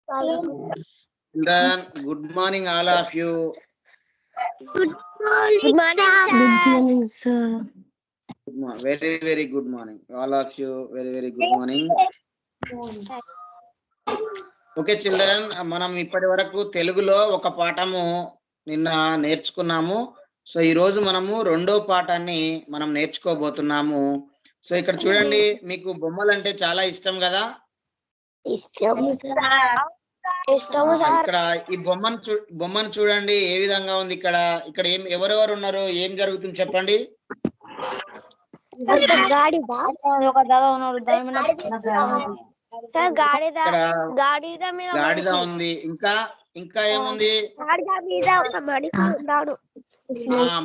Children, good morning, all of you. Good morning, sir. Very, very good morning. All of you, very, very good morning. Okay children, మనం ఇప్పటి వరకు తెలుగులో ఒక పాఠము నిన్న నేర్చుకున్నాము. సో ఈ రోజు మనము రెండో పాఠాన్ని మనం నేర్చుకోబోతున్నాము. సో ఇక్కడ చూడండి, మీకు బొమ్మలు అంటే చాలా ఇష్టం కదా. ఇక్కడ ఈ బొమ్మను చూడండి ఏ విధంగా ఉంది. ఇక్కడ ఇక్కడ ఎవరెవరు ఉన్నారు, ఏం జరుగుతుంది చెప్పండి. గాడిద ఉంది, ఇంకా ఇంకా ఏముంది,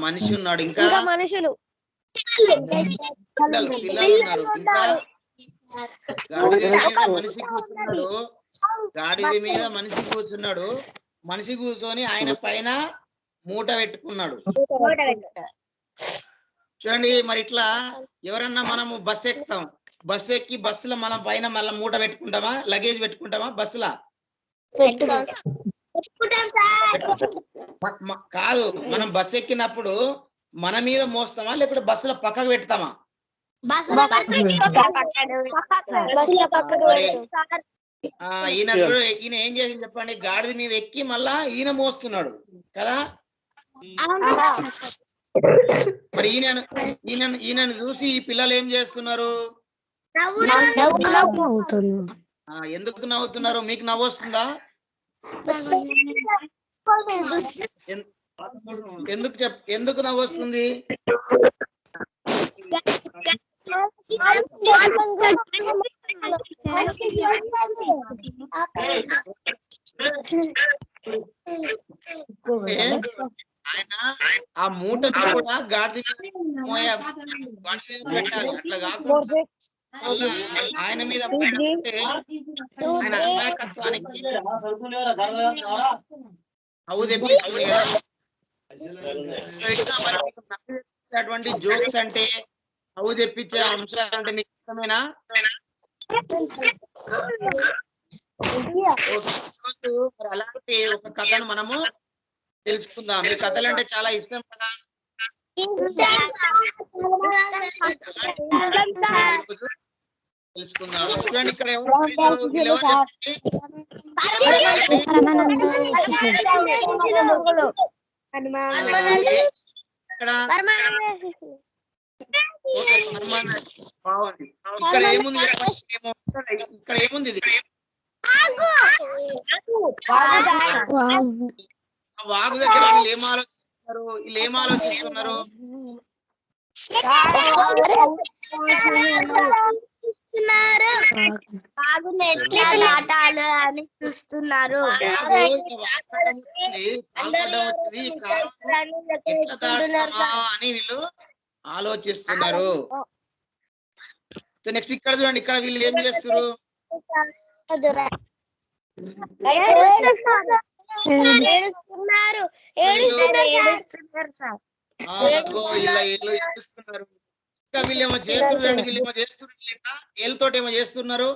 మనిషి ఉన్నాడు, ఇంకా పిల్లలు ఉన్నారు, ఇంకా గాడిద మీద మనిషి కూర్చున్నాడు. మనిషి కూర్చొని ఆయన పైన మూట పెట్టుకున్నాడు. చూడండి, మరి ఇట్లా ఎవరన్నా మనము బస్సు ఎక్కుతాం, బస్సు ఎక్కి బస్సులో మనం పైన మళ్ళీ మూట పెట్టుకుంటామా, లగేజ్ పెట్టుకుంటామా బస్సులా? కాదు, మనం బస్సు ఎక్కినప్పుడు మన మీద మోస్తామా లేకపోతే బస్సులో పక్కకు పెడతామా? ఈయన ఏం చేసింది చెప్పండి, గాడిద మీద ఎక్కి మళ్ళా ఈయన మోస్తున్నాడు కదా. మరి ఈయనను చూసి ఈ పిల్లలు ఏం చేస్తున్నారు? ఎందుకు నవ్వుతున్నారు? మీకు నవ్వు వస్తుందా? ఎందుకు నవ్వు వస్తుంది? ఆయన ఆ మూటను కూడా గాడిద పెట్టాలి, అట్లా కాకుండా ఆయన మీద ఆయన అమాయకత్వానికి అవు తెప్పించేటువంటి జోక్స్ అంటే, అవు తెప్పించే అంశాలు అంటే మీకు ఇష్టమేనా? అలాంటి ఒక కథను మనము తెలుసుకుందాం. మీ కథలు అంటే చాలా ఇష్టం కదా. తెలుసుకుందాం. చూడండి, ఇక్కడ ఎవరు ఇక్కడ ఏముంది? ఇక్కడ ఏముంది? ఇది వాగు దగ్గర వీళ్ళు ఏం ఆలోచిస్తున్నారు? అని చూస్తున్నారు. అని వీళ్ళు ఆలోచిస్తున్నారు. సో నెక్స్ట్ ఇక్కడ చూడండి, ఇక్కడ వీళ్ళు ఏం చేస్తారు? ఇంకా వీళ్ళేమో చేస్తున్నారు, వీళ్ళేమో చేస్తున్నారు, ఏళ్ళతో ఏమో చేస్తున్నారు,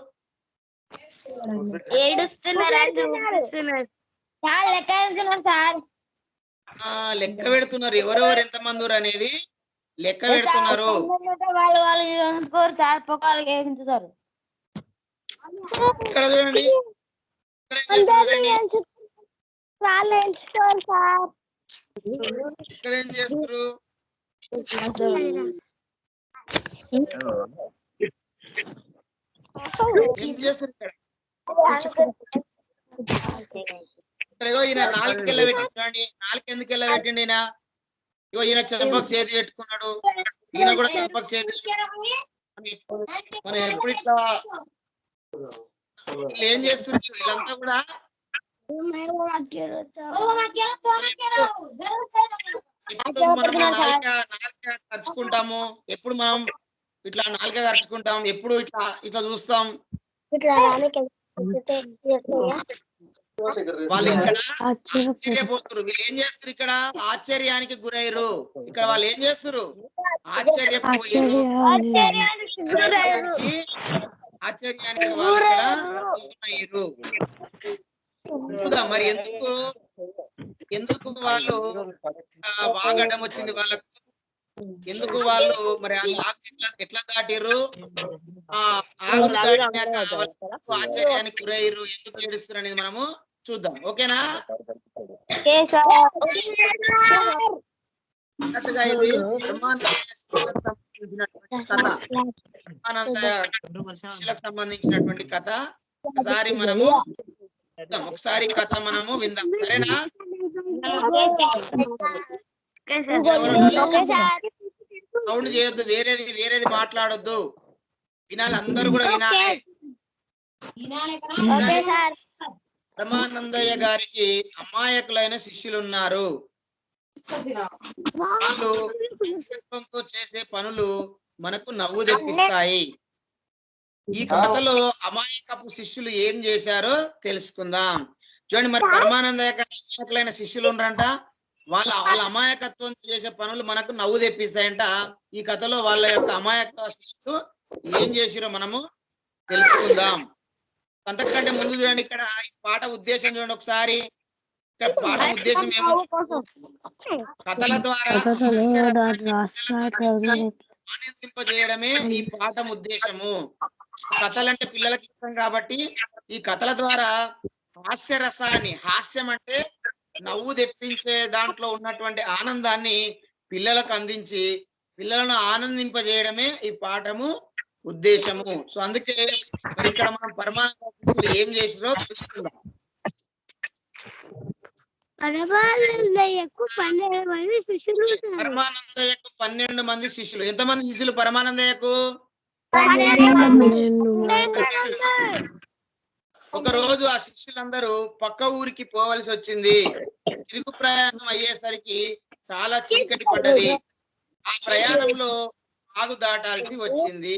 లెక్క పెడుతున్నారు. ఎవరెవరు ఎంతమంది అనేది లెక్క పెడుతున్నారు. ఇక్కడ చూడండి, ఇక్కడ ఏం చేస్తారు? ఏం చేస్తారు ఇక్కడ? ఈయన నాలుగుకెళ్ళ పెట్టి చూడండి, నాలుగు ఎందుకు వెళ్ళ పెట్టండి? ఈయన చెంపకు చేతి పెట్టుకున్నాడు, ఈయన కూడా చెంపకు చేతి. మనం ఎప్పుడు ఇట్లా ఏం చేస్తున్నారు? వీళ్ళంతా కూడా మనం నాలుక ఖర్చుకుంటాము, ఎప్పుడు మనం ఇట్లా నాలుక ఖర్చుకుంటాం, ఎప్పుడు ఇట్లా ఇట్లా చూస్తాం. వాళ్ళు ఇక్కడ ఆశ్చర్యపోతున్నారు. వీళ్ళు ఏం చేస్తారు? ఇక్కడ ఆశ్చర్యానికి గురయ్యారు. ఇక్కడ వాళ్ళు ఏం చేస్తారు? ఆశ్చర్యపోయారు. ఆశ్చర్యానికి వాళ్ళు ఇక్కడ గురయ్యారు. చూద్దాం మరి ఎందుకు వాళ్ళు వాగడం వచ్చింది వాళ్ళకు, ఎందుకు వాళ్ళు మరి ఆ లాగ్ ఎట్లా దాటిర్రు, ఆ ఆగును దాటినాక ఆశ్చర్యానికి గురయ్యారు, ఎందుకు ఏడుస్తారు అనేది మనము చూద్దాం. ఓకేనా? అన్నట్టుగా ఇది శిష్యులకు సంబంధించినటువంటి కథ. ఒకసారి మనము ఒకసారి కథ మనము విందాం. సరేనా? సౌండ్ చేయొద్దు, వేరేది మాట్లాడొద్దు, వినాలి, అందరూ కూడా వినాలి. పరమానందయ్య గారికి అమాయకులైన శిష్యులు ఉన్నారు. వాళ్ళు సంకల్పంతో చేసే పనులు మనకు నవ్వు తెప్పిస్తాయి. ఈ కథలో అమాయకపు శిష్యులు ఏం చేశారో తెలుసుకుందాం. చూడండి, మరి పరమానందయ్య అమాయకులైన శిష్యులు ఉన్నారంట. వాళ్ళ అమాయకత్వం చేసే పనులు మనకు నవ్వు తెప్పిస్తాయంట. ఈ కథలో వాళ్ళ యొక్క అమాయక శిష్యులు ఏం చేసిరో మనము తెలుసుకుందాం. అంతకంటే ముందు చూడండి, ఇక్కడ ఈ పాట ఉద్దేశం చూడండి ఒకసారి. ఇక్కడ పాట ఉద్దేశం ఏమో, కథల ద్వారా ఆనందింపజేయడమే ఈ పాఠం ఉద్దేశము. కథలంటే పిల్లలకి ఇష్టం కాబట్టి ఈ కథల ద్వారా హాస్యరసాన్ని, హాస్యం అంటే నవ్వు తెప్పించే దాంట్లో ఉన్నటువంటి ఆనందాన్ని పిల్లలకు అందించి పిల్లలను ఆనందింపజేయడమే ఈ పాఠము ఉద్దేశము. సో అందుకే మరి ఇక్కడ మనం పరమానంద శిష్యులు ఏం చేసిరో తెలుసుకుందాం. పరమానందయ్యకు 12 మంది శిష్యులు. పరమానందయ్యకు 12 మంది శిష్యులు. ఎంతమంది శిష్యులు పరమానందయ్యకు? ఒక రోజు ఆ శిష్యులందరూ పక్క ఊరికి పోవలసి వచ్చింది. తిరుగు ప్రయాణం అయ్యేసరికి చాలా చీకటి పడ్డది. ఆ ప్రయాణంలో వాగు దాటాల్సి వచ్చింది.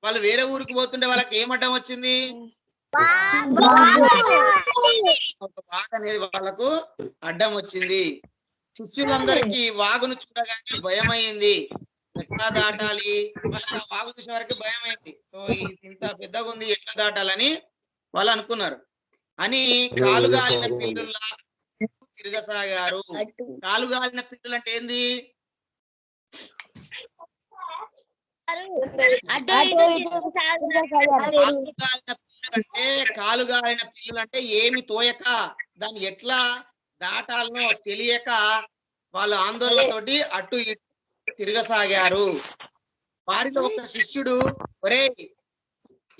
వాళ్ళు వేరే ఊరికి పోతుంటే వాళ్ళకి ఏం అడ్డం వచ్చింది? ఒక వాగు అనేది వాళ్ళకు అడ్డం వచ్చింది. శిష్యులందరికీ వాగును చూడగానే భయం అయింది. ఎట్లా దాటాలి, వాళ్ళకి ఆ వాగు చూసే వరకు భయం అయింది. సో ఇంత పెద్దగా ఉంది, ఎట్లా దాటాలని వాళ్ళు అనుకున్నారు. అని కాలుగాలిన పిల్లుల్లా తిరగసాగారు. కాలుగాలిన పిల్లులు అంటే ఏంది? కాలుగాలిన పిల్లులు అంటే ఏమి తోయక, దాన్ని ఎట్లా దాటాలనో తెలియక వాళ్ళు ఆందోళనతోటి అటు ఇటు తిరగసాగారు. వారిలో ఒక శిష్యుడు, ఒరే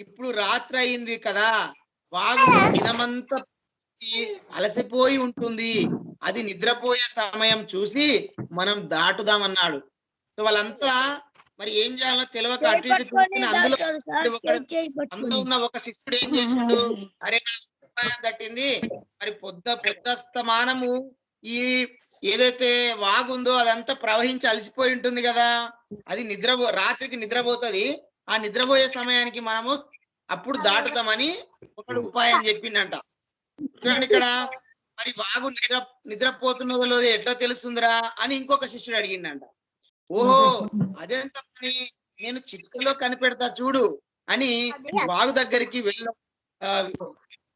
ఇప్పుడు రాత్రి అయింది కదా, వాగు దినమంతా అలసిపోయి ఉంటుంది, అది నిద్రపోయే సమయం చూసి మనం దాటుదామన్నాడు. సో వాళ్ళంతా మరి ఏం చేయాలో తెలియక అటు ఇటు చూసుకుని అందులో ఉన్న ఒక శిష్యుడు ఏం చేసిండు, అరే నా సమయం దట్టింది, మరి పొద్దస్తమానము ఈ ఏదైతే వాగుందో అదంతా ప్రవహించి అలసిపోయి ఉంటుంది కదా, అది రాత్రికి నిద్రపోతుంది, ఆ నిద్రపోయే సమయానికి మనము అప్పుడు దాటుతామని ఒకడు ఉపాయం చెప్పిండంట. చూడండి ఇక్కడ, మరి వాగు నిద్రపోతున్నదో లేదో ఎట్లా తెలుస్తుందిరా అని ఇంకొక శిష్యుడు అడిగిండంట. ఓహో అదెంత పని, నేను చిటికలో కనిపెడతా చూడు అని వాగు దగ్గరికి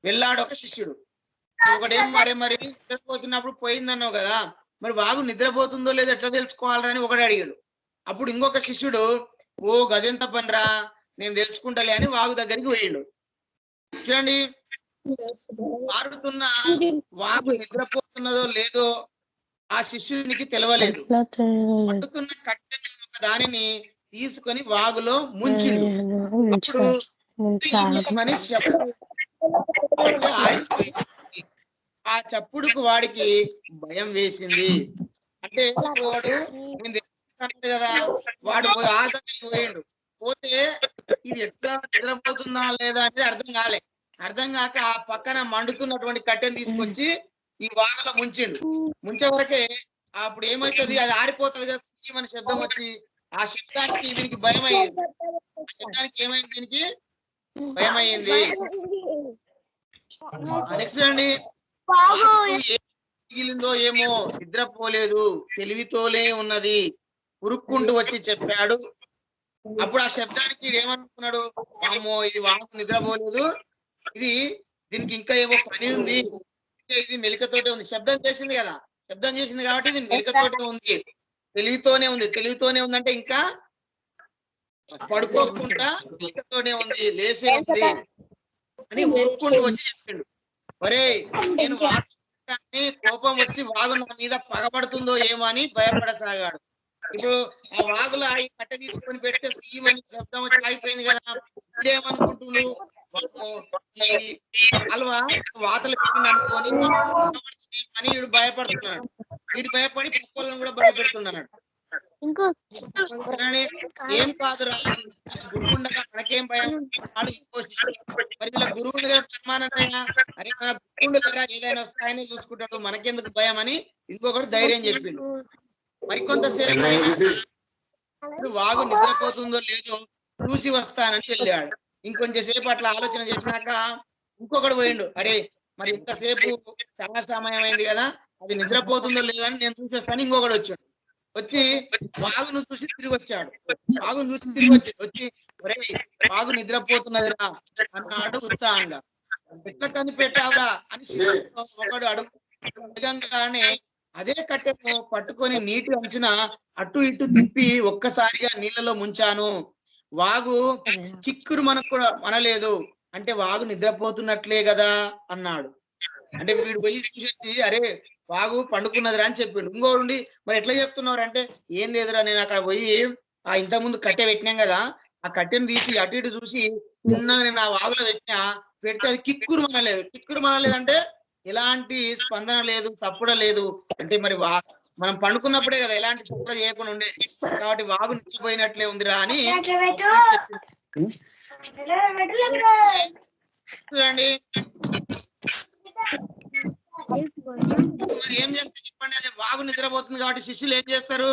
వెళ్ళాడు ఒక శిష్యుడు. ఒకడేం మరి నిద్రపోతున్నప్పుడు పోయిందన్నావు కదా, మరి వాగు నిద్రపోతుందో లేదో ఎట్లా తెలుసుకోవాలని ఒకడు అడిగాడు. అప్పుడు ఇంకొక శిష్యుడు, ఓ గదెంత పనిరా, నేను తెలుసుకుంటాలే అని వాగు దగ్గరికి పోయిండు. చూడండి, పారుతున్న వాగు నిద్రపోతున్నదో లేదో ఆ శిష్యునికి తెలవలేదు. పట్టుతున్న కట్టెను ఒక దానిని తీసుకొని వాగులో ముంచిండు. అప్పుడు ఆ చప్పుడుకు వాడికి భయం వేసింది. అంటే వాడు నేను తెలుసుకున్నాడు కదా, వాడు ఆ దగ్గరికి పోయిండు. పోతే ఇది ఎట్లా నిద్రపోతుందా లేదా అనేది అర్థం కాక ఆ పక్కన మండుతున్నటువంటి కట్టెను తీసుకొచ్చి ఈ వాగులో ముంచిండు. ముంచే వరకే అప్పుడు ఏమైతుంది, అది ఆరిపోతుంది కదా, మన శబ్దం వచ్చి ఆ శబ్దానికి దీనికి భయం అయ్యింది. ఆ శబ్దానికి ఏమైంది, దీనికి భయం అయ్యింది. నెక్స్ట్ అండి, మిగిలిందో ఏమో, నిద్రపోలేదు, తెలివితోనే ఉన్నది, ఉరుక్కుంటూ వచ్చి చెప్పాడు. అప్పుడు ఆ శబ్దానికి ఏమనుకున్నాడు, అమ్మో ఇది వాగు నిద్రపోలేదు, దీనికి ఇంకా ఏమో పని ఉంది, ఓకే ఇది మెలికతోటే ఉంది, శబ్దం చేసింది కదా, శబ్దం చేసింది కాబట్టి ఇది మెలికతోటే ఉంది, తెలివితోనే ఉంది. తెలివితోనే ఉందంటే ఇంకా పడుకోకుండా మెలికతోనే ఉంది, లేసే ఉంది అని ఊరుకుంటూ వచ్చి చెప్పిండు. ఒరే నేను వాతాన్ని కోపం వచ్చి వాగు నా మీద పగబడుతుందో ఏమో అని భయపడసాగాడు. ఇప్పుడు ఆ వాగులో ఈ కట్టె తీసుకొని పెడితే సీమని శబ్దం వచ్చి ఆగిపోయింది కదా, ఇప్పుడేమనుకుంటున్నాడు ఈ అల్వా వాతలు పెట్టింది అనుకొని అని వీడు భయపడుతున్నాడు. వీడు భయపడి పక్కలను కూడా భయపెడుతున్నాడు. ఏం కాదురా గురువు ఉండగా మనకేం భయం అన్నాడు ఇంకో శిష్యుడు. మరి ఇలా గురువు కదా పరమానందయ్య, అరే మన గురువుండు కదా ఏదైనా వస్తాయని చూసుకుంటాడు, మనకెందుకు భయం అని ఇంకొకటి ధైర్యం చెప్పిండు. మరికొంతసేపు అయినా వాగు నిద్రపోతుందో లేదో చూసి వస్తానని వెళ్ళాడు. ఇంకొంచెం సేపు అట్లా ఆలోచన చేసినాక ఇంకొకడు పోయిండు. అరే మరి ఇంతసేపు చాలా సమయం అయింది కదా, అది నిద్రపోతుందో లేదో అని నేను చూసి వస్తాను. ఇంకొకడు వచ్చాడు, వచ్చి వాగును చూసి తిరిగి వచ్చాడు. వాగును చూసి తిరిగి వచ్చి ఒరే వాగు నిద్రపోతున్నదిరా అన్నాడు ఉత్సాహంగా. ఎట్లా కనిపెట్టావురా అని ఒకడు అడగంగానే అదే కట్టెను పట్టుకొని నీటి అంచున అటు ఇటు తిప్పి ఒక్కసారిగా నీళ్ళలో ముంచాను. వాగు కిక్కురు మనకు కూడా మనలేదు, అంటే వాగు నిద్రపోతున్నట్లే కదా అన్నాడు. అంటే వీడు పోయి చూసి అరే వాగు పండుకున్నదిరా అని చెప్పిండు. ఇంకోండి మరి ఎట్లా చెప్తున్నారు అంటే ఏం లేదురా, నేను అక్కడ పోయి ఆ ఇంతకుముందు కట్టె పెట్టినాం కదా, ఆ కట్టెను తీసి అటు ఇటు చూసి చిన్నగా నేను ఆ వాగులో పెడితే అది కిక్కురు మనలేదు. కిక్కురు మనలేదు అంటే ఎలాంటి స్పందన లేదు, తప్పుడ లేదు. అంటే మరి మనం పండుకున్నప్పుడే కదా ఎలాంటి తప్పుడ చేయకుండా ఉండేది, కాబట్టి వాగు నిచ్చిపోయినట్లే ఉందిరా అని చూడండి. మరి ఏం చేస్తే చెప్పండి, అదే వాగు నిద్రపోతుంది కాబట్టి శిష్యులు ఏం చేస్తారు,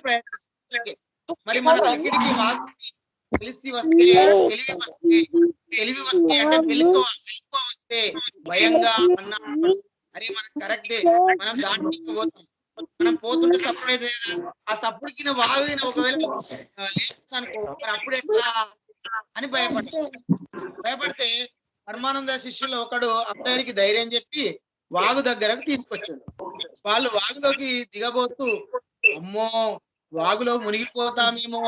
ప్రయత్నిస్తారు. మరి మన దగ్గరికి వాగు తెలివి వస్తే అంటే మెలుకో వస్తే భయంగా అన్నాడు. అరే మనం కరెక్టే, మనం దాంట్లోకి పోతాం, మనం పోతుంటే సప్పుడు అయితే ఆ సప్పుడుకి వాగిన ఒకవేళ లేస్తుంది అనుకో, మరి అప్పుడు ఎట్లా అని భయపడితే పరమానంద శిష్యులు ఒకడు అందరికి ధైర్యం చెప్పి వాగు దగ్గరకు తీసుకొచ్చాడు. వాళ్ళు వాగులోకి దిగబోతూ అమ్మో వాగులో మునిగిపోతామేమో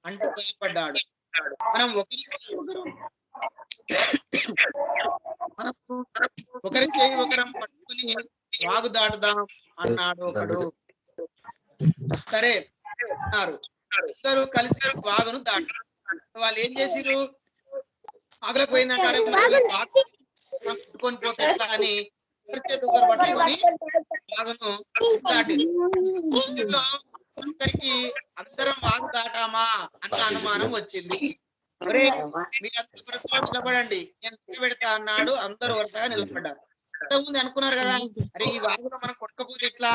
అంటూ భయపడ్డాడు. మనం ఒకరి చేయి ఒకరం పట్టుకుని వాగు దాటుదాం అన్నాడు ఒకడు. సరే అన్నారు, ఇద్దరు కలిసి వాగును దాటారు. వాళ్ళు ఏం చేసిరు, వాగులకు పోయినా పట్టుకొని పోతే అని ఒకరి చేతి ఒకరు పట్టుకొని వాగును దాటి ఒకరికి అందరం వాగు దాటామా అన్న అనుమానం వచ్చింది. ఒరే మీరంతా వరుసలో నిలబడండి, నేను పెడతా అన్నాడు. అందరూ వరుసగా నిలబడ్డారు. ఇంతకుముందు అనుకున్నారు కదా, అరే ఈ వాగులో మనం కొట్టకపోతే ఎట్లా,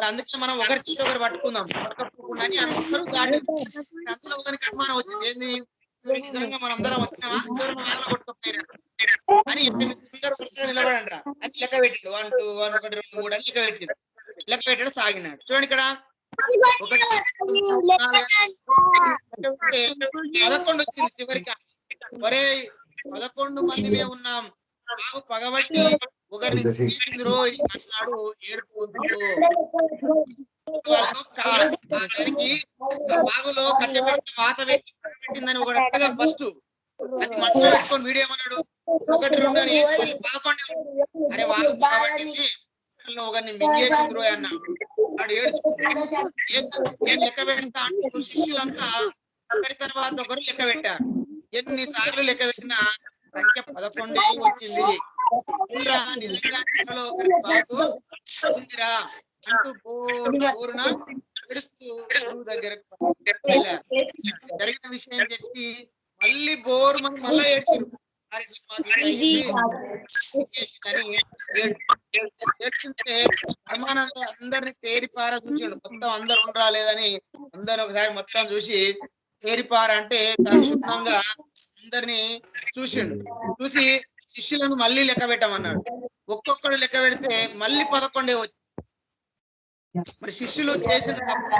అందుకే మనం ఒకరి చేతి ఒకరు పట్టుకుందాం కొట్టకపోకుండా అని అందరూ దాటి. అందులో ఒకరికి అనుమానం వచ్చింది, ఏంది నిజంగా మనం అందరం వచ్చినామా, ఎవరు వాగులో కొట్టుకోపోయారా అని. అందరూ వరుసగా నిలబడండి రా అని లెక్క పెట్టిండు. 1 2 1 1 2 3 అని లెక్క పెట్టాడు సాగినాడు. చూడండి ఇక్కడ 11 వచ్చింది చివరికి. ఒరే 11 మందిమే ఉన్నాం, వాగు పగబట్టి ఒకరిని తీసిందిరో అన్నాడు ఏడుపు గొంతుతో. దానికి వాగులో కట్టె పెడితే వాత పెట్టిందని ఒకటి అట్టగా ఫస్ట్ అది మనసులో పెట్టుకొని వీడియో ఏమన్నాడు 1 2 అని 11. అరే వాగు పగబట్టింది ఒకరిని మింగేసిందిరో అన్నాడు. వాడు ఏడుచుకుంటాడు. నేను లెక్క పెడతా అంటూ శిష్యులంతా ఒకరి తర్వాత ఒకరు లెక్క పెట్టారు. ఎన్నిసార్లు లెక్క పెట్టినా సంఖ్య 11 వచ్చింది. నిజంగా ఒకరి వాగు ఉందిరా అంటూ బోరున ఏడుస్తూ గురువు దగ్గరకు వెళ్ళారు. జరిగిన విషయం చెప్పి మళ్ళీ బోరు మంది మళ్ళా ఏడ్చారు. ఏడ్చుంటే పరమానంద అందరిని తేరిపార చూసాడు. మొత్తం అందరు ఉండరా లేదని అందరు ఒకసారి మొత్తం చూసి తేరిపార అంటే చాలా శుభ్రంగా అందరిని చూసిండు. చూసి శిష్యులను మళ్ళీ లెక్క పెట్టమన్నాడు. ఒక్కొక్కడు లెక్క పెడితే మళ్ళీ 11 వచ్చి. మరి శిష్యులు చేసిన తప్పు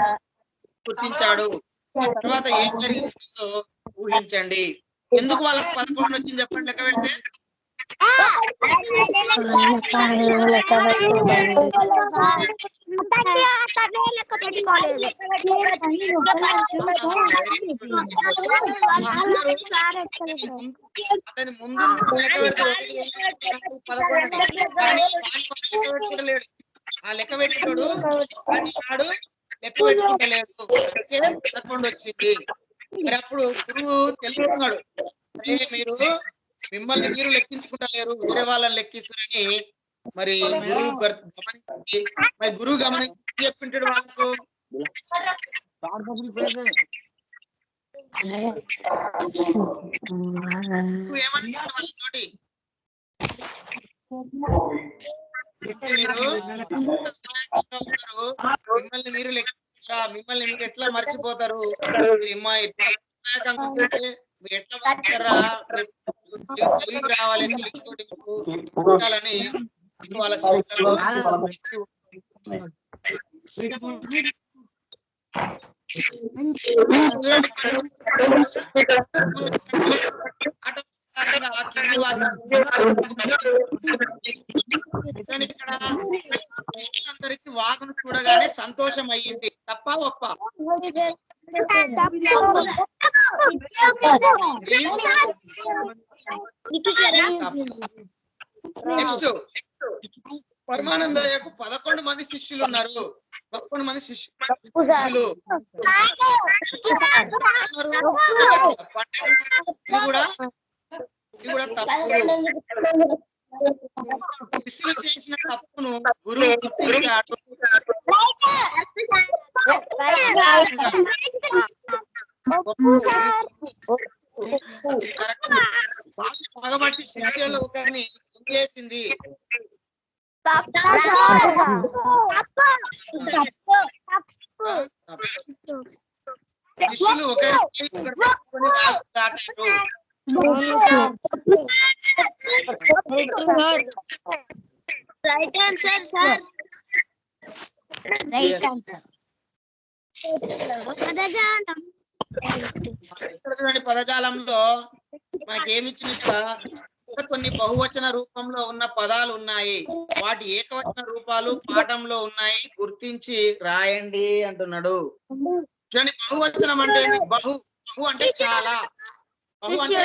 గుర్తించాడు. తర్వాత ఏం జరిగిందో ఊహించండి. ఎందుకు వాళ్ళకి 11 వచ్చింది చెప్పండి లెక్క పెడితే. అతని ముందు లెక్క పెడితే 11 కానీ లెక్క పెట్టుకుంటలేడు. ఆ లెక్క పెట్టాడు కానీ వాడు లెక్క పెట్టుకుంటలేడు. 11 వచ్చింది. మరి అప్పుడు గురువు తెలుసుకున్నాడు, మీరు మిమ్మల్ని మీరు లెక్కించుకుంటలేరు, వేరే వాళ్ళని లెక్కిస్తారని. మరి గురువు గమనించి చెప్పింటాడు వాళ్ళకు. ఏమనుకుంటారు వాళ్ళతోటి? మీరు మిమ్మల్ని మీరు లెక్కించారా? మిమ్మల్ని మీరు ఎట్లా మర్చిపోతారు? మీరు ఎట్లా పంపుతారా? తెలుగు రావాలి, తెలుగుతోటి ఉండాలని వాళ్ళ శిష్యులకు ఇక్కడ శిష్యులందరికీ వాగును చూడగానే సంతోషం అయ్యింది. తప్ప ఒప్ప? నెక్స్ట్ పరమానందయ్యకు 11 మంది శిష్యులు ఉన్నారు. 11 మంది శిష్యులు ఇది కూడా తప్పు. శిష్యులు చేసిన తప్పును గురువు గుర్తించాడు. పగబట్టి శిష్యులలో ఒకరిని చేసింది. శిష్యులు ఒకరికి దాటారు. పదజాలంలో మనకేమిచ్చిన కొన్ని బహువచన రూపంలో ఉన్న పదాలు ఉన్నాయి. వాటి ఏకవచన రూపాలు పాఠంలో ఉన్నాయి, గుర్తించి రాయండి అంటున్నాడు. చూడండి, బహువచనం అంటే బహు అంటే చాలా, బహు అంటే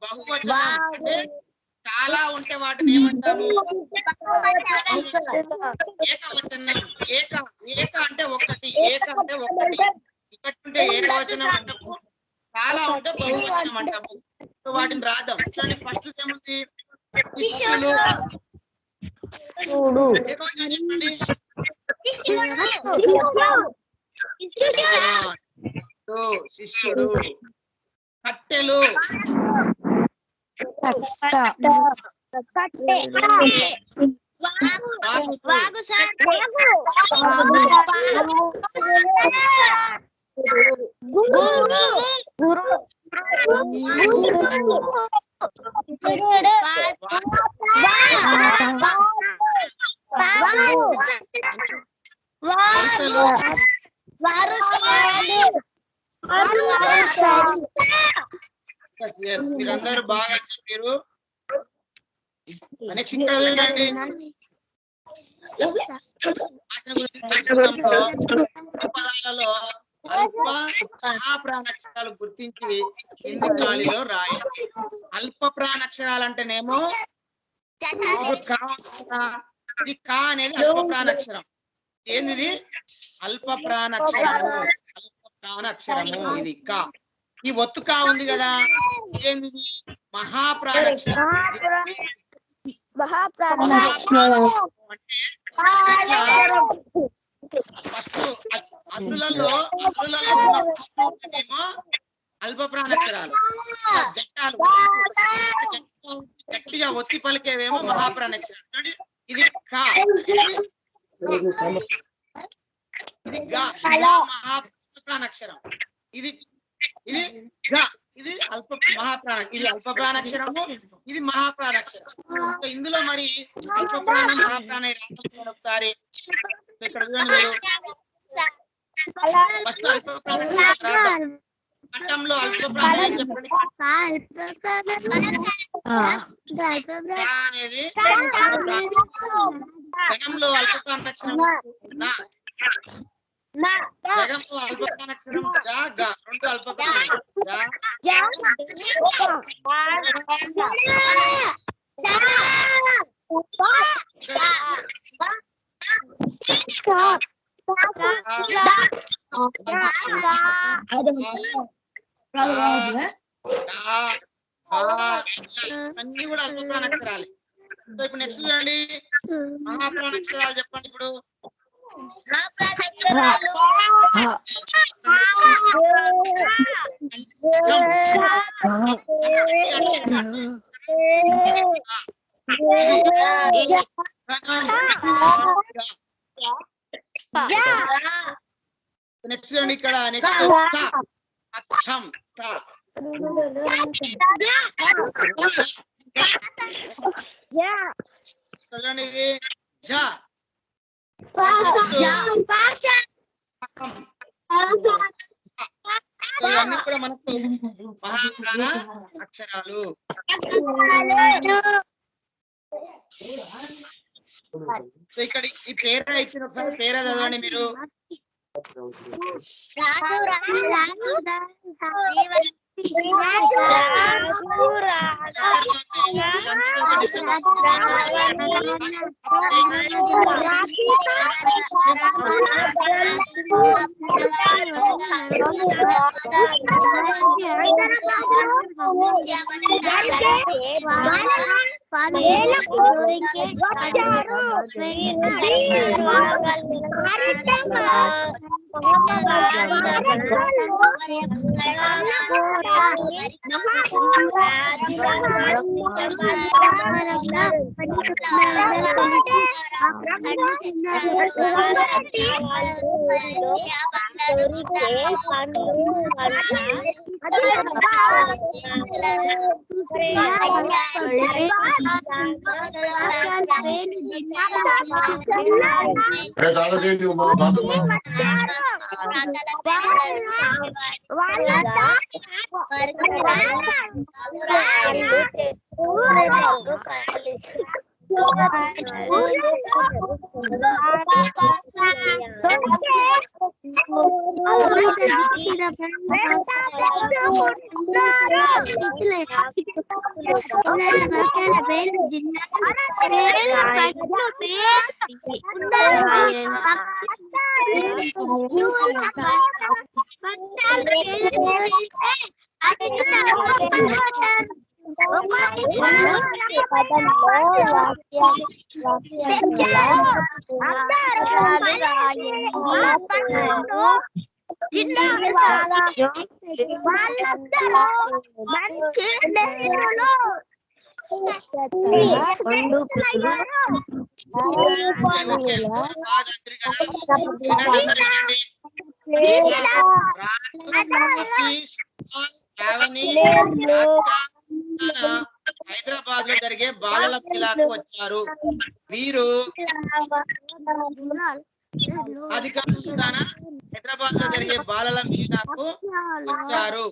బహువచనం అంటే చాలా ఉంటే వాటిని ఏమంటాము? ఏకవచనం. ఏక అంటే ఒకటి, అంటే ఒకటి ఉంటే ఏకవచనం అంటాము, చాలా ఉంటే బహువచనం అంటాము. వాటిని రాద్దాం. చూడండి, ఫస్ట్ ఏముంది? శిష్యులు. ఏకవచనం చెప్పండి. శిష్యుడు. కట్టెలు. మీరందరూ బాగా చెప్పారు. నెక్స్ట్ ఇక్కడ చూడండి, పదాలలో అల్ప మహాప్రాణాక్షరాలు గుర్తించి కింది ఖాళీలో రాయండి. అల్ప ప్రాణాక్షరాలు అంటేనేమో ఇది కా అనేది అల్ప ప్రాణాక్షరం. ఏంది? అల్ప ప్రాణాక్షరము. అల్ప ప్రాణాక్షరము ఇది కా. ఈ ఒత్తు కా ఉంది కదా, ఏంది? మహాప్రాణాక్షరం. ఫస్ట్ అల్లులలో ఏమో అల్ప ప్రాణాక్షరాలు, జట్టాలు గట్టిగా ఒత్తి పలికేవేమో మహాప్రాణాక్షరాలు. ఇది కా, ఇది గా, మహాప్రాణాక్షరం. ఇది ఇది ఇది అల్ప ప్రాణాక్షరము, ఇది మహాప్రాణాక్షరం. సో ఇందులో మరి అల్ప ప్రాణం మహాప్రాణ ఒకసారి ఇక్కడ చూడండి మీరు. ఫస్ట్ అల్ప ప్రాణాక్షరం కంఠంలో అల్ప ప్రాణం ఏం చెప్పండి అనేది. గణంలో అల్ప ప్రాణాక్షరం జగంలో అల్ప ప్రాణాక్షరం జ గ, రెండు అల్ప ప్రాణాలు అన్ని కూడా అల్ప ప్రాణాక్షరాలు. సో ఇప్పుడు నెక్స్ట్ చూడండి మహాప్రాణాక్షరాలు చెప్పండి. ఇప్పుడు నెక్స్ట్ చూడండి ఇక్కడ నెక్స్ట్ అక్షం చూడండి ఇది జ ఇవన్నీ కూడా మనకు మహాప్రాణ అక్షరాలు. సో ఇక్కడ ఈ పేరు ఇచ్చిన ఒకసారి పేరే చదవండి మీరు. హైదరాబాద్ లో జరిగే బాలల మేళాకు వచ్చారు. వీరు హైదరాబాద్ లో జరిగే బాలల మేళాకు వచ్చారు.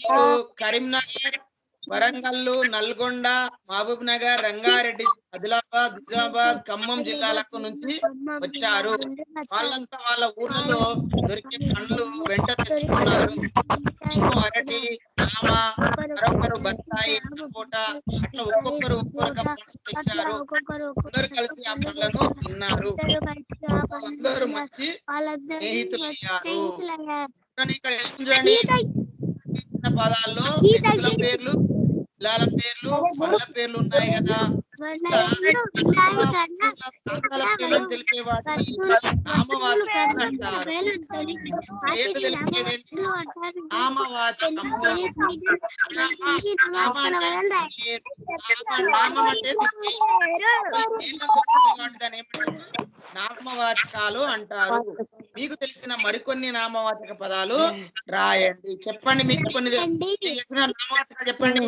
వీరు కరీంనగర్, వరంగల్, నల్గొండ, మహబూబ్ నగర్, రంగారెడ్డి, ఆదిలాబాద్, నిజామాబాద్, ఖమ్మం జిల్లాలకు నుంచి వచ్చారు. వాళ్ళంతా వాళ్ళ ఊర్లలో దొరికే పండ్లు వెంట తెచ్చుకున్నారు. అరటి, జామ, మరొకరు బత్తాయి, సపోట, అట్లా ఒక్కొక్కరు పండ్లు తెచ్చారు. అందరూ కలిసి ఆ పండ్లను తిన్నారు. అందరూ మంచి స్నేహితులయ్యారు. కానీ ఇక్కడ ఏం చూడండి, పదాల్లో వ్యక్తుల పేర్లు, జిల్లాల పేర్లు, పళ్ళ పేర్లు ఉన్నాయి కదా. ప్రాంతాల పేర్లను తెలిపే వాటిని నామవాచకం అంటారు. పేర్లు తెలిపేది నామవాచకము. నామం అంటే దాన్ని ఏమంటారు? నామవాచకాలు అంటారు. మీకు తెలిసిన మరికొన్ని నామవాచక పదాలు రాయండి. చెప్పండి, మీకు కొన్ని తెలిసిన నామవాచక చెప్పండి.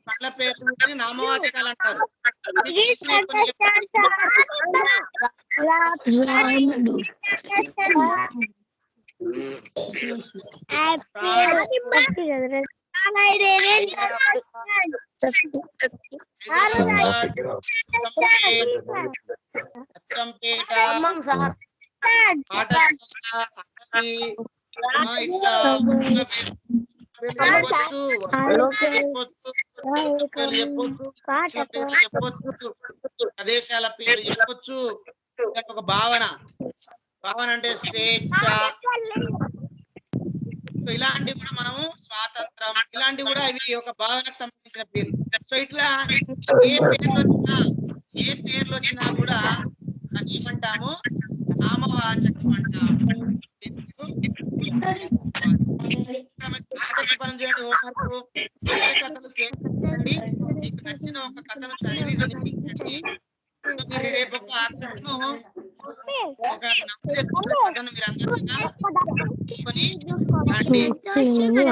పండ్ల పేర్లు నామవాచకాలు అంటారు. మీకు తెలిసిన కొన్ని చెప్పండి. అచ్చంపేట, చెప్పొచ్చు, పేర్లు చెప్పొచ్చు, ప్రదేశాల పేర్లు చెప్పొచ్చు. ఒక భావన అంటే స్వేచ్ఛ, ఇలాంటివి కూడా మనము స్వాతంత్రం, ఇలాంటివి కూడా ఇవి ఒక భావనకు సంబంధించిన పేరు. సో ఇట్లా ఏ పేర్లు వచ్చినా కూడా దాన్ని ఏమంటాము, నామవాచకం అంటాము. పనం చేయండి, హోంవర్క్ కథలు సేకరించండి. మీకు నచ్చిన ఒక కథను చదివి వినిపించండి. మీరు రేపు ఒక కథను కథను మీరు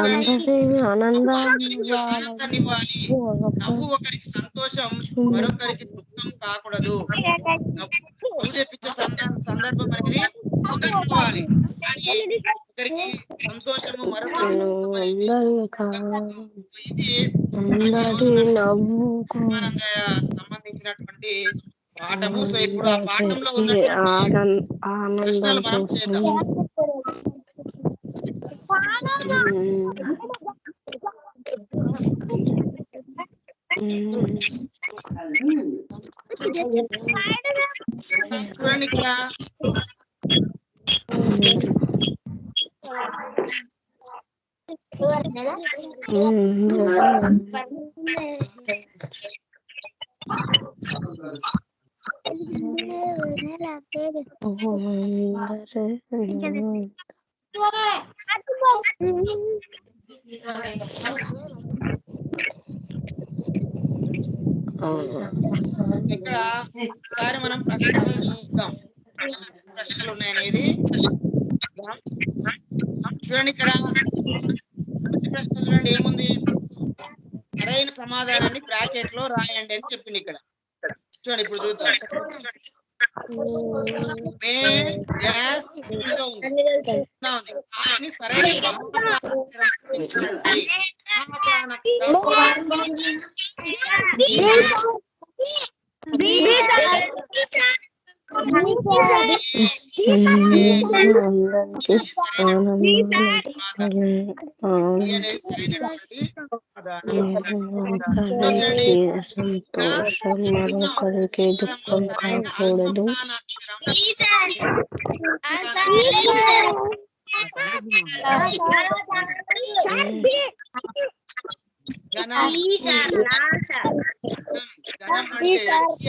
అందరిగా ఆనందాన్నివ్వాలి. నవ్వు ఒకరికి సంతోషం, మరొకరికి దుఃఖం కాకూడదు. నవ్వు తెప్పించే సందర్భం అనేది ఇవ్వాలి, కానీ ఒకరికి సంతోషము మరొకరికి సంబంధించినటువంటి పాఠము. సో ఇప్పుడు ఆ పాఠంలో ఉన్నటువంటి ప్రశ్నలు మనం చేద్దాం. చూడండి ఇక్కడ ఇక్కడ ఒకసారి మనం ప్రశ్నలు చూద్దాం, ప్రశ్నలు ఉన్నాయనేది. చూడండి ఇక్కడ ప్రశ్న చూడండి ఏముంది, సరైన సమాధానాన్ని బ్రాకెట్ లో రాయండి అని చెప్పింది ఇక్కడ. చూడండి ఇప్పుడు చూద్దాం. సరైన సంతోషం మరొకరికి దుఃఖం కాకూడదు.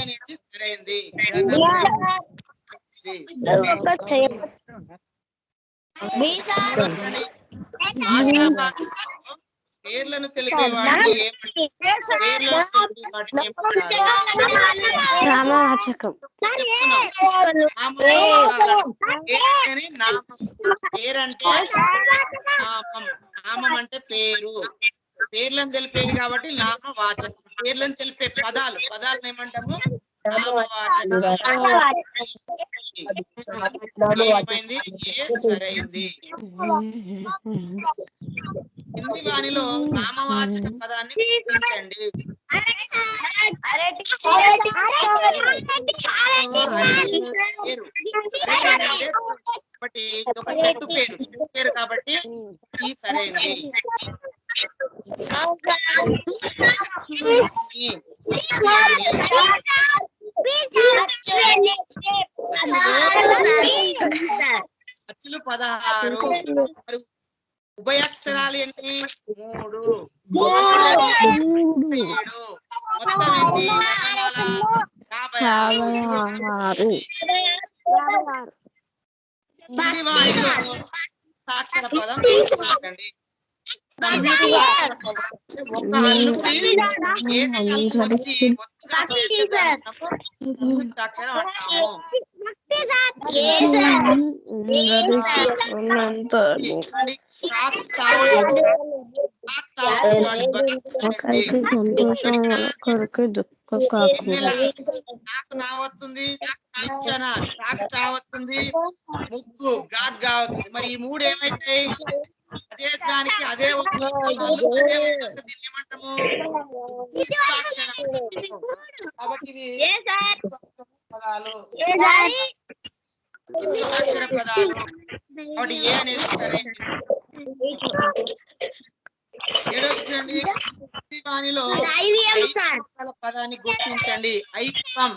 అనేది సరైంది. పేర్లను తెలిపే వాటిని నామవాచకం. పేరంటే నామం, నామం అంటే పేరు, పేర్లను తెలిపేది కాబట్టి నామవాచకం. పేర్లను తెలిపే పదాలను ఏమంటాము, నామవాచకం. సరైంది. హిందీ వాణిలో నామవాచక పదాన్ని గుర్తించండి. కాబట్టి ఒక చెట్టు పేరు కాబట్టి ఈ సరైంది. అచ్చులు 16, ఉభయాక్షరాలు ఎన్ని? 3, మొత్తం ఎన్ని? 56. సాక్షర పదం తీసుకోకండి. ఒక హల్లుకి ఏక హల్లు వచ్చి ఒత్తుగా చేర్చే అక్షరం అంటాము. ఒకరికి సంతోషం ఒకరికి దుఃఖం కాకుండా నా వస్తుంది, నిచ్చెన సాకు చావస్తుంది, ముగ్గు గాగ్ కావస్తుంది. మరి ఈ మూడు ఏమైతాయి? అదే దానికి అదే ఏమంటాము? కాబట్టి ఇవి పదాలు, అక్షర పదాలు. కాబట్టి ఏ అనేది సరైనది. ఏడొచ్చండి వానిలో పదాన్ని గుర్తించండి. ఐత్వం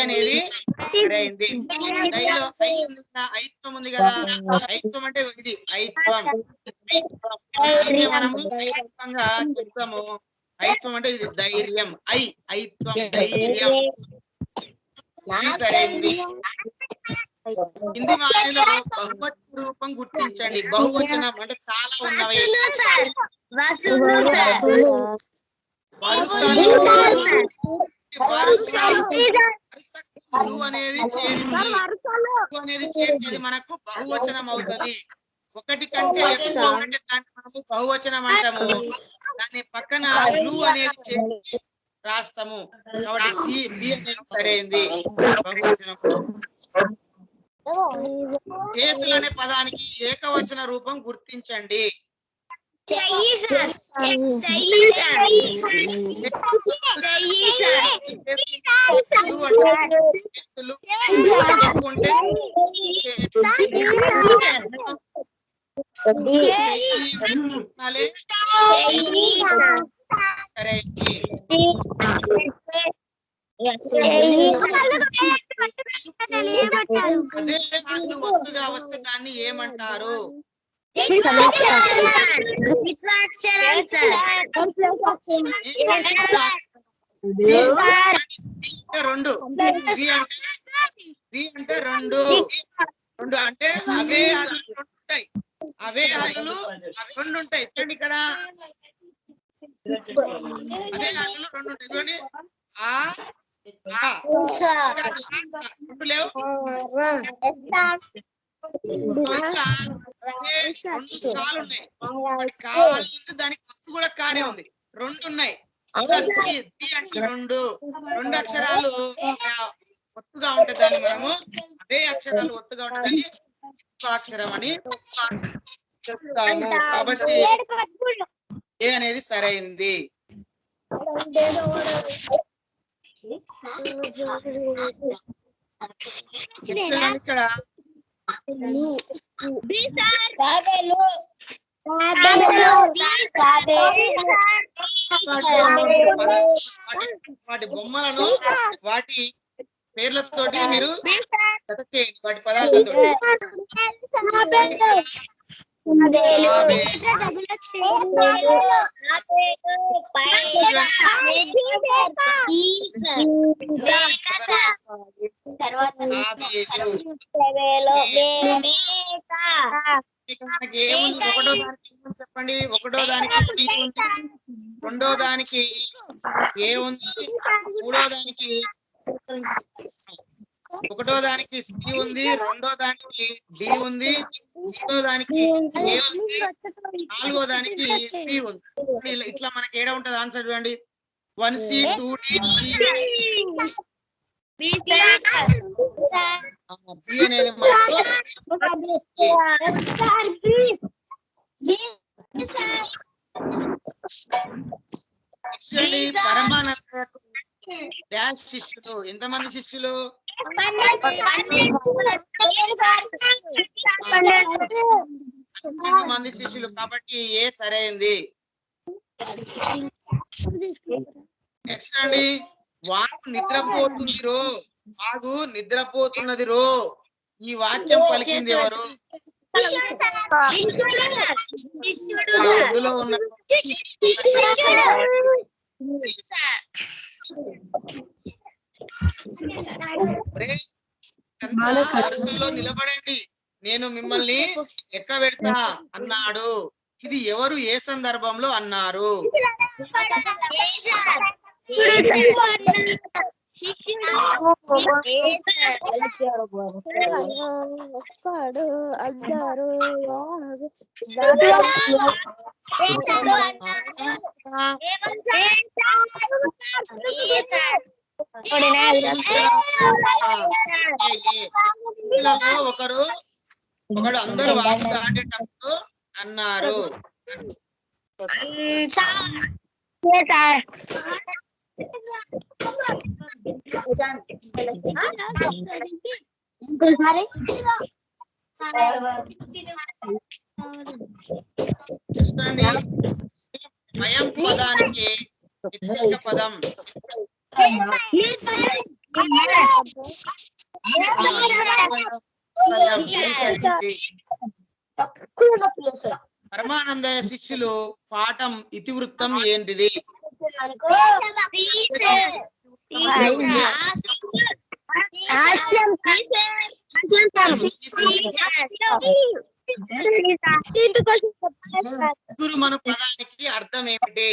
అనేది సరైంది. దైలో ఐ ఉంది కదా, ఐత్వం ఉంది కదా. ఐత్వం అంటే ఇది ఐత్వం. దీన్ని మనము ఐత్వంగా చెప్తాము. ఐత్వం అంటే ఇది ధైర్యం. ఐత్వం ధైర్యం, ఇది సరైంది. హిందీ వాణిలో బహువచన రూపం గుర్తించండి. బహువచనం అంటే చాలా ఉన్నవి. అనేది చేరినది మనకు బహువచనం అవుతుంది. ఒకటి కంటే ఎక్కువ ఉంటే దాన్ని మనము బహువచనం అంటాము. దాని పక్కన లు అనేది చేరి రాస్తాము. కాబట్టి సి బి అనేది సరైంది బహువచనం. చేతులు అనే పదానికి ఏకవచన రూపం గుర్తించండి. వస్తుగా వస్తే దాన్ని ఏమంటారు? రెండు అంటే రెండు అంటే అవే హల్లులు రెండు ఉంటాయి. అవే హల్లులు రెండు ఉంటాయి. చూడండి ఇక్కడ అదే హల్లులు రెండు ఉంటాయి. చూడండి రెండు లేవు. రెండు కాలు ఉన్నాయి. కాలు దానికి ఒత్తు కూడా కానే ఉంది. రెండు ఉన్నాయి. అంటే రెండు అక్షరాలు ఒత్తుగా ఉంటే దాన్ని మనము అవే అక్షరాలు ఒత్తుగా ఉంటుందని అక్షరం అని చెప్తాము. కాబట్టి ఏ అనేది సరైంది. ఇక్కడ వాటి బొమ్మలను వాటి పేర్లతోటి మీరు జత చేయండి. వాటి పదార్థాలతో మనకి ఏముంది? ఒకటో దానికి చెప్పండి. ఒకటో దానికి సి ఉంది, రెండో దానికి ఏ ఉంది, మూడో దానికి ఒకటో దానికి సి ఉంది, రెండో దానికి డి ఉంది, మూడో దానికి ఏ ఉంది, నాలుగో దానికి సి ఉంది. ఇట్లా మనకి ఏడా ఉంటది ఆన్సర్ చూడండి. 1C 2D బి అనేది పరమానంద డాష్ శిష్యులు. ఎంతమంది శిష్యులు? 12 మంది శిష్యులు. కాబట్టి ఏ సరైంది. నెక్స్ట్ అండి, వాగు నిద్రపోతుంది రో. వాగు నిద్రపోతున్నది రో. ఈ వాక్యం పలికింది ఎవరు? అందులో ఉన్న వరుసలో నిలబడండి, నేను మిమ్మల్ని ఎక్క పెడతా అన్నాడు. ఇది ఎవరు ఏ సందర్భంలో అన్నారు? ఒకడు అందరూ వాగు దాటేటప్పుడు అన్నారు. చూడండి, స్వయం పదానికి వ్యతిరేక పదం పరమానంద శిష్యులు పాఠం ఇతివృత్తం ఏంటిది? గురు మన పదానికి అర్థం ఏమిటి?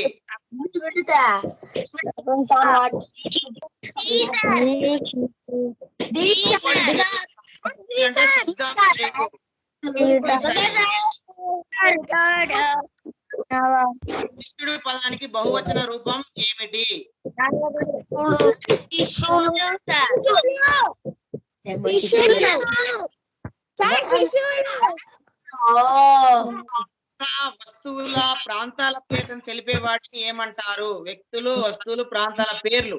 శిష్యుడు పదానికి బహువచన రూపం ఏమిటి? వస్తువుల ప్రాంతాల పేర్లను తెలిపే వాటిని ఏమంటారు? వ్యక్తులు, వస్తువులు, ప్రాంతాల పేర్లు.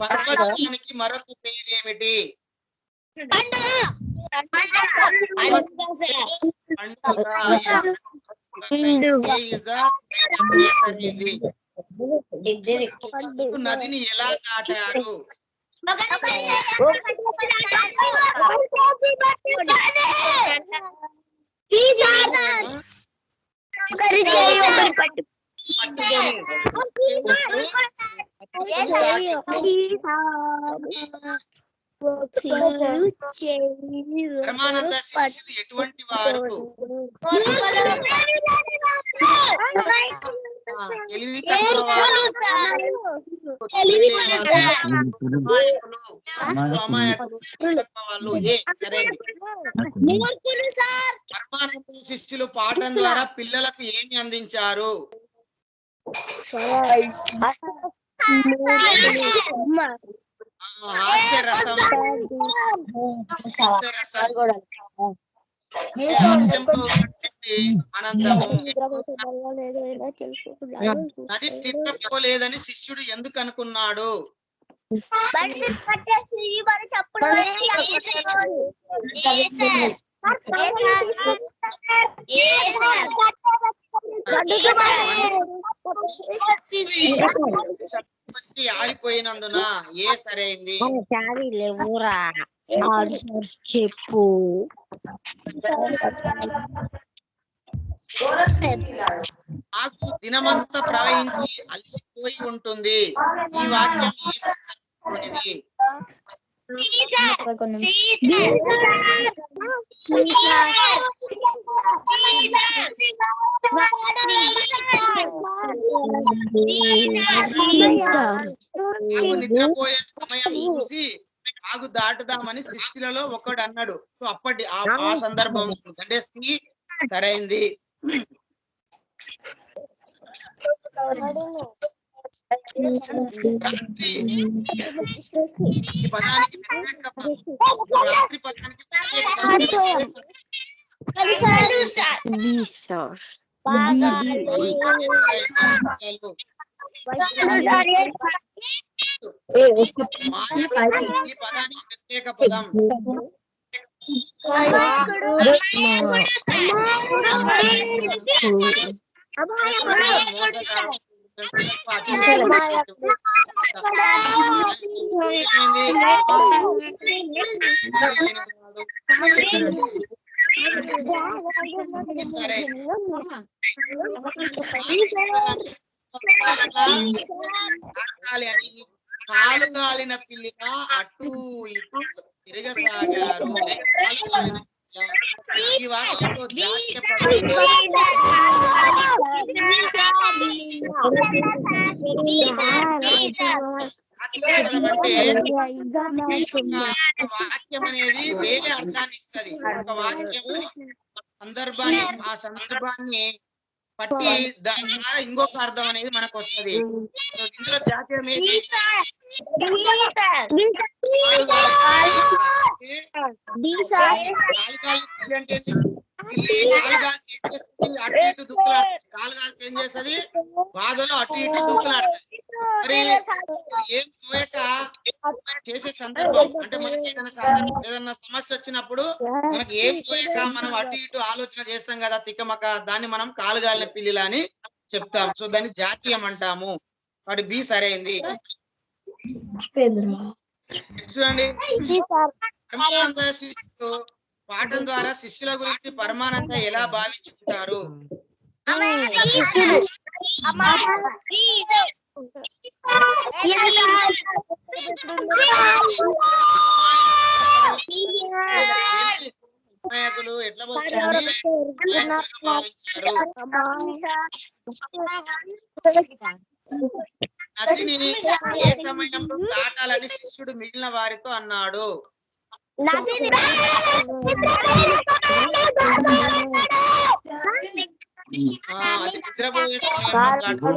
పర్వతానికి మరొక పేరు ఏమిటి? నదిని ఎలా దాటారు? పరమానంద శిష్యులు ఎటువంటి వారు? తెలివి తక్కువ వారు, పరమానంద శిష్యులు పాఠం ద్వారా పిల్లలకు ఏమి అందించారు? హాస్యరసం, ఆనందము. నది తిప్పలేదని శిష్యుడు ఎందుకు అనుకున్నాడు? ఆరిపోయినందున ఏ సరైంది? చెప్పు. ఆకు దినమంతా ప్రవహించి అలసిపోయి ఉంటుంది. ఈ వాక్యం ఏ సందర్భంలోనిది? ఆకు నిద్రపోయే సమయం చూసి ఆగు దాటుదామని శిష్యులలో ఒకడు అన్నాడు. సో అప్పటి ఆ సందర్భం అంటే సి సరైంది. పదానికి రాత్రి పదానికి పదానికి ప్రత్యేక పదం. సరే ఆడాలి అని కాలు గాలిన పిల్లిగా అటు ఇటు తిరగసాగారు. కాలు గాలిన ఈ వాక్యంలో జాతీయ పదం అంటే వాక్యం అనేది వేరే అర్థాన్ని ఇస్తుంది. ఒక వాక్యము ఆ సందర్భాన్ని బట్టి దాని ద్వారా ఇంకొక అర్థం అనేది మనకు వస్తుంది. ఇందులో జాతీయం ఏది? అటు ఇటు దుక్కులాడుతుంది. కాలుగాలి ఏం చేస్తుంది? బాధలో అటు ఇటు దుక్కులాడుతుంది. మరి ఏం పోయాక చేసే సందర్భం అంటే మనకి ఏదైనా సమస్య వచ్చినప్పుడు మనకి ఏం పోయాక మనం అటు ఇటు ఆలోచన చేస్తాం కదా తిక్కమక్క, దాన్ని మనం కాలుగాలిన పిల్లిలా అని చెప్తాం. సో దాన్ని జాతీయం అంటాము. వాటి బి సరైంది. చూడండి, పరమానంద శిష్యులు పాఠం ద్వారా శిష్యుల గురించి పరమానంద ఎలా భావించుకుంటారు? నాయకులు ఎట్లా భావించారు? నదిని ఏ సమయంలో దాటాలని శిష్యుడు మిగిలిన వారితో అన్నాడు? అది నిద్రపోయే సమయంలో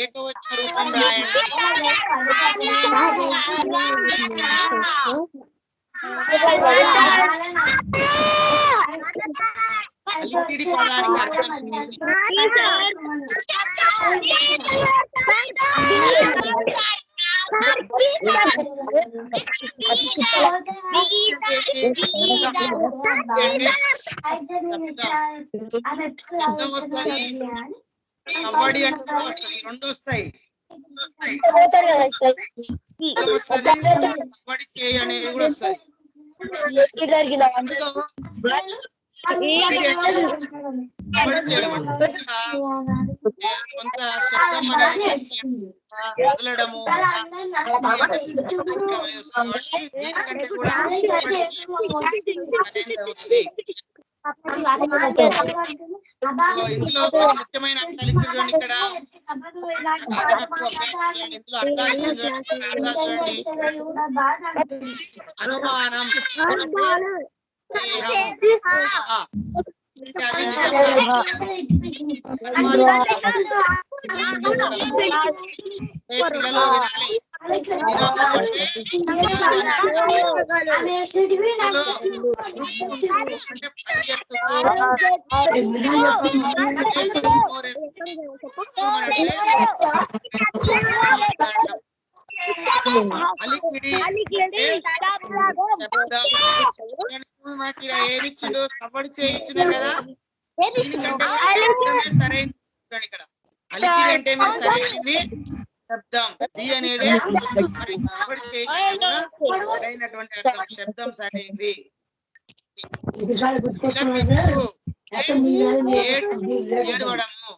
ఏకవచన రూపం రాయండి. అలికిడి పదానికి అర్థం కబడ్డీ అంటే కూడా వస్తుంది. రెండు వస్తాయి. కబడ్డీ చేయి అనేది కూడా వస్తుంది. కొంత శబ్దం అనేది వదలడము దీనికంటే కూడా అవుతుంది. ఇందులో ముఖ్యమైన అంశాలు ఇచ్చారు ఇక్కడ. ఇందులో అర్థాలు చూడండి. అనుమానం పిల్లలు ఏమిచ్చిండు? కబడ్డీ చేయించిండు కదా. దీనికంటే సరైనది ఇక్కడ. అలికిడి అంటే మీరు సరైనది శబ్దం. ది అనేది మరి కబడ్డీ సరైనటువంటి అర్థం. శబ్దం సరైనది. ఏడవడము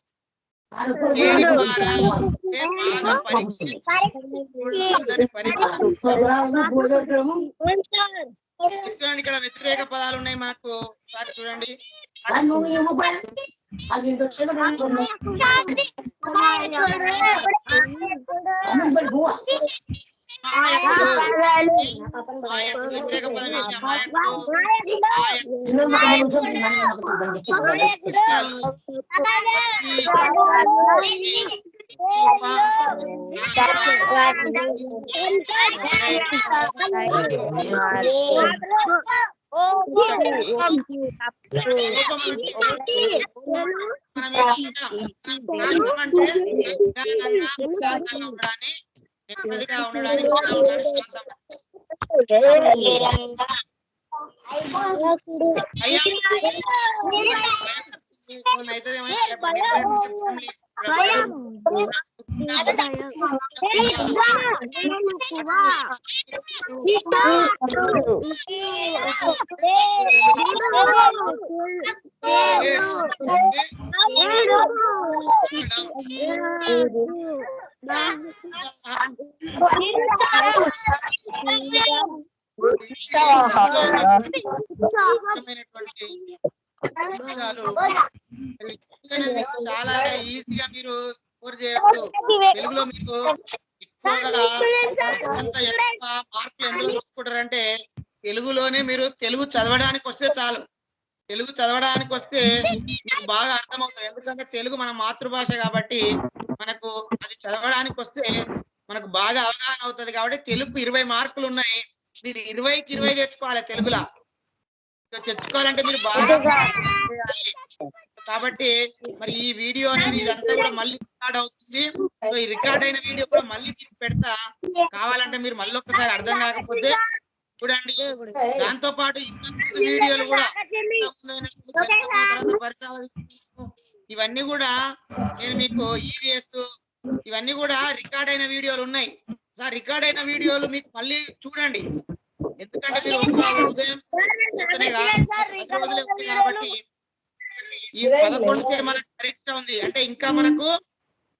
ఇక్కడ వ్యతిరేక పదాలు ఉన్నాయి మనకు. సార్ చూడండి, వ్యతిరేక పదం చాలా ఈజీగా మీరు స్కోర్ చేయొచ్చు. తెలుగులో మీకు ఎక్కువగా మార్కులు ఎందుకు తెచ్చుకుంటారంటే తెలుగులోనే మీరు తెలుగు చదవడానికి వస్తే చాలు. తెలుగు చదవడానికి వస్తే మీకు బాగా అర్థమవుతుంది. ఎందుకంటే తెలుగు మన మాతృభాష కాబట్టి మనకు అది చదవడానికి వస్తే మనకు బాగా అవగాహన అవుతుంది. కాబట్టి తెలుగు 20 మార్కులు ఉన్నాయి. మీరు 20కి 20 తెచ్చుకోవాలి. తెలుగులో తెచ్చుకోవాలంటే మీరు బాగా కాబట్టి మరి ఈ వీడియో అనేది ఇదంతా కూడా మళ్ళీ రికార్డ్ అవుతుంది. సో ఈ రికార్డ్ అయిన వీడియో కూడా మళ్ళీ మీకు పెడతా. కావాలంటే మీరు మళ్ళీ ఒక్కసారి అర్థం కాకపోతే చూడండి. దాంతో పాటు ఇంతకుముందు వీడియోలు కూడా ఇవన్నీ కూడా నేను మీకు ఈవీఎస్ ఇవన్నీ కూడా రికార్డ్ అయిన వీడియోలు ఉన్నాయి. సార్ రికార్డ్ అయిన వీడియోలు మీకు మళ్ళీ చూడండి. ఎందుకంటే మీరు ఉదయం 10 రోజులే ఉంది కాబట్టి ఈ 11కే మనకు పరీక్ష ఉంది. అంటే ఇంకా మనకు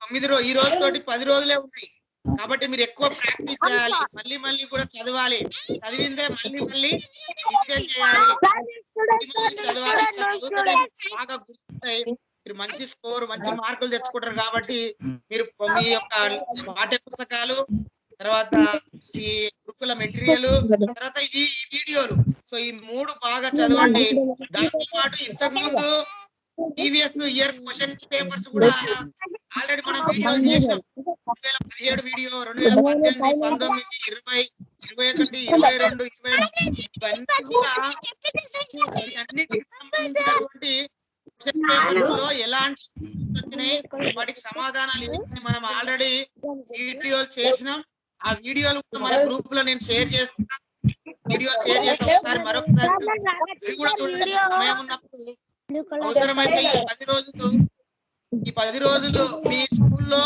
9 ఈ రోజు తోటి 10 రోజులే ఉన్నాయి. కాబట్టి మీరు ఎక్కువ ప్రాక్టీస్ చేయాలి. మళ్ళీ మళ్ళీ కూడా చదవాలి. చదివిందే మళ్ళీ మళ్ళీ రివిజన్ చేయాలి. చదవాలి. చదువుతుంటే బాగా గుర్తుంటాయి. మీరు మంచి స్కోర్ మంచి మార్కులు తెచ్చుకుంటారు. కాబట్టి మీరు మీ యొక్క పాఠ్య పుస్తకాలు, తర్వాత ఈ గురుకుల మెటీరియల్, తర్వాత ఈ వీడియోలు, సో ఈ 3 బాగా చదవండి. దాంతో పాటు ఇంతకు ముందు ప్రీవియస్ ఇయర్ క్వశ్చన్ పేపర్స్ కూడా ఆల్రెడీ మనం వీడియోలు చేసాం. 2017 వీడియో, 2018, 19, 20, 21, 22, 23 ఇవన్నీ కూడా అన్నిటికి సంబంధించినటువంటి క్వశ్చన్ పేపర్స్ లో ఎలాంటి వచ్చినాయి, వాటికి సమాధానాలు మనం ఆల్రెడీ వీడియోలు చేసినాం. ఆ వీడియోలు మన గ్రూప్ లో నేను షేర్ చేస్తాను. వీడియో షేర్ చేసి ఒకసారి మరొకసారి అవి కూడా చూడండి. సమయం ఉన్నప్పుడు అవసరమైతే ఈ 10 రోజులు మీ స్కూల్లో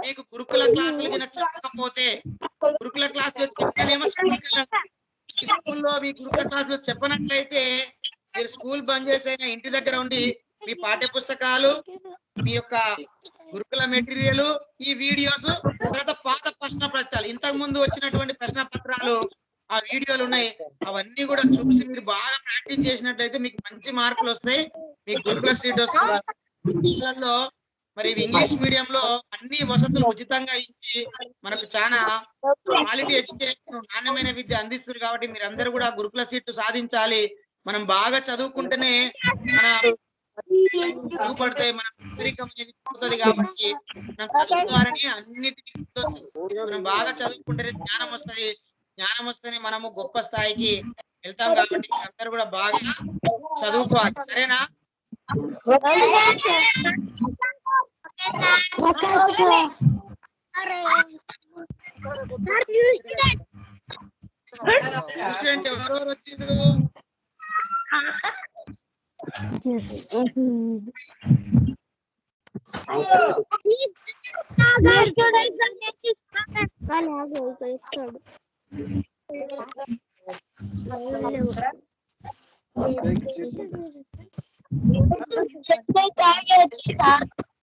మీకు గురుకుల క్లాసులు కింద చెప్పకపోతే, గురుకుల క్లాసులో చెప్తేనేమో స్కూల్లో మీ గురుకుల క్లాసులో చెప్పనట్లయితే మీరు స్కూల్ బంద్ చేసైనా ఇంటి దగ్గర ఉండి మీ పాఠ్య పుస్తకాలు, మీ యొక్క గురుకుల మెటీరియల్, ఈ వీడియోస్, తర్వాత పాత ప్రశ్న పత్రాలు, ఇంతకు ముందు వచ్చినటువంటి ప్రశ్న పత్రాలు ఆ వీడియోలు ఉన్నాయి. అవన్నీ కూడా చూసి మీరు బాగా ప్రాక్టీస్ చేసినట్లయితే మీకు మంచి మార్కులు వస్తాయి. మీకు గురుకుల సీట్ వస్తుంది. మరి ఇంగ్లీష్ మీడియం లో అన్ని వసతులు ఉచితంగా ఇచ్చి మనకు చాలా క్వాలిటీ ఎడ్యుకేషన్, నాణ్యమైన విద్య అందిస్తారు. కాబట్టి మీరు అందరూ కూడా గురుకుల సీట్లు సాధించాలి. మనం బాగా చదువుకుంటేనే మన బాగుపడతాయి, మన పేదరికం అనేది పోతుంది. కాబట్టి మనం చదువు ద్వారానే అన్నిటికీ మనం బాగా చదువుకుంటేనే జ్ఞానం వస్తుంది. జ్ఞానం వస్తేనే మనము గొప్ప స్థాయికి వెళ్తాం. కాబట్టి అందరూ కూడా బాగా చదువుకోవాలి. సరేనా? స్టూడెంట్ ఎవరెవరు వచ్చిండ్రు? చెట్టు తాగి వచ్చి